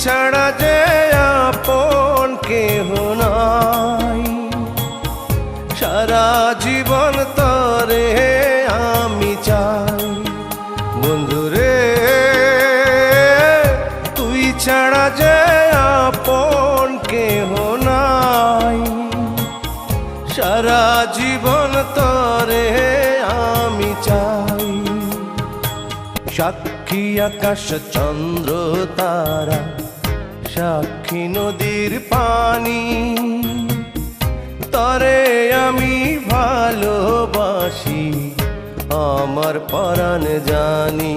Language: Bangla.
ছাড়া যে আপন কেহ নাই, সারা জীবন তরে আমি চাই। বন্ধুরে তুই ছাড়া যে আপন কেহ নাই, সারা জীবন তরে আমি চাই। সাক্ষী আকাশ চন্দ্র তারা, সাক্ষী নদীর পানি, তরে আমি ভালোবাসি আমার পরাণ জানি।